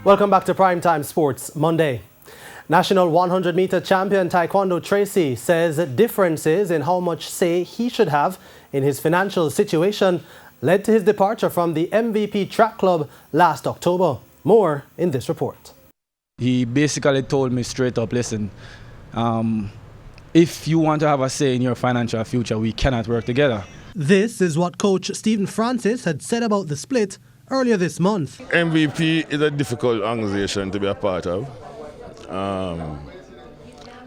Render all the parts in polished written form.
Welcome back to Primetime Sports Monday. National 100-meter champion Taekwondo Tracey says differences in how much say he should have in his financial situation led to his departure from the MVP track club last October. More in this report. He basically told me straight up, listen, if you want to have a say in your financial future, we cannot work together. This is what coach Stephen Francis had said about the split earlier this month. MVP is a difficult organization to be a part of,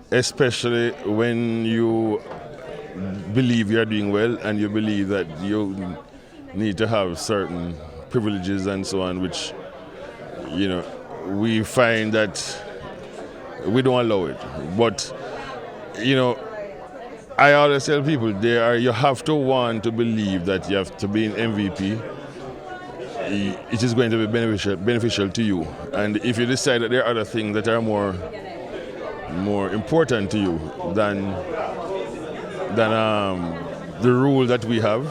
especially when you believe you're doing well and you believe that you need to have certain privileges and so on, which, you know, we find that we don't allow it. But, you know, I always tell people you have to want to believe that you have to be an MVP. It is going to be beneficial to you. And if you decide that there are other things that are more important to you than the rule that we have,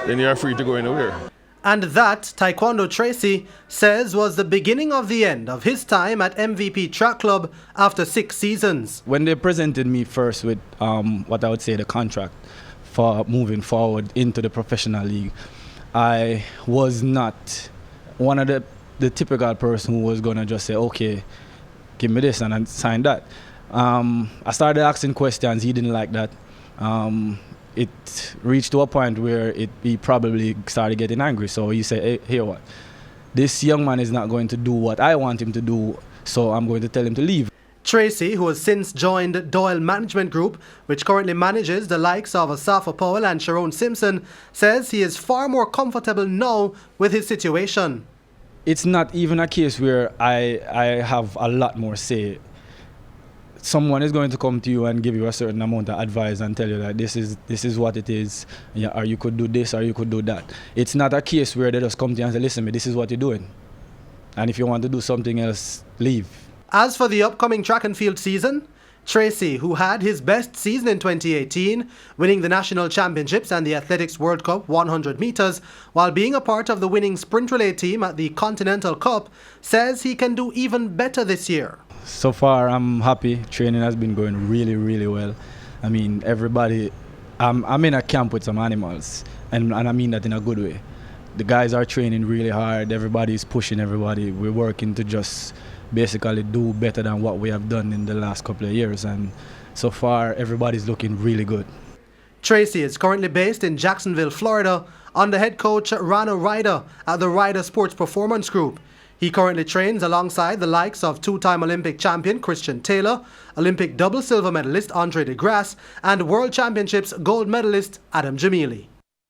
then you are free to go anywhere. And that, Taekwondo Tracey says, was the beginning of the end of his time at MVP Track Club after 6 seasons. When they presented me first with what I would say the contract for moving forward into the professional league, I was not one of the typical person who was going to just say, okay, give me this and I sign that. I started asking questions. He didn't like that. It reached to a point where he probably started getting angry. So he said, hey, here what? This young man is not going to do what I want him to do, so I'm going to tell him to leave. Tracey, who has since joined Doyle Management Group, which currently manages the likes of Asafa Powell and Sharon Simpson, says he is far more comfortable now with his situation. It's not even a case where I have a lot more say. Someone is going to come to you and give you a certain amount of advice and tell you that this is what it is, yeah, or you could do this or you could do that. It's not a case where they just come to you and say, listen, this is what you're doing. And if you want to do something else, leave. As for the upcoming track and field season, Tracey, who had his best season in 2018, winning the National Championships and the Athletics World Cup 100 meters, while being a part of the winning sprint relay team at the Continental Cup, says he can do even better this year. So far, I'm happy. Training has been going really, really well. I mean, everybody, I'm in a camp with some animals, and I mean that in a good way. The guys are training really hard. Everybody's pushing everybody. We're working to just basically do better than what we have done in the last couple of years, and so far everybody's looking really good. Tracey is currently based in Jacksonville, Florida, under head coach Rano Ryder at the Ryder Sports Performance Group. He currently trains alongside the likes of two-time Olympic champion Christian Taylor, Olympic double silver medalist Andre de Grasse, and World Championships gold medalist Adam Jamili.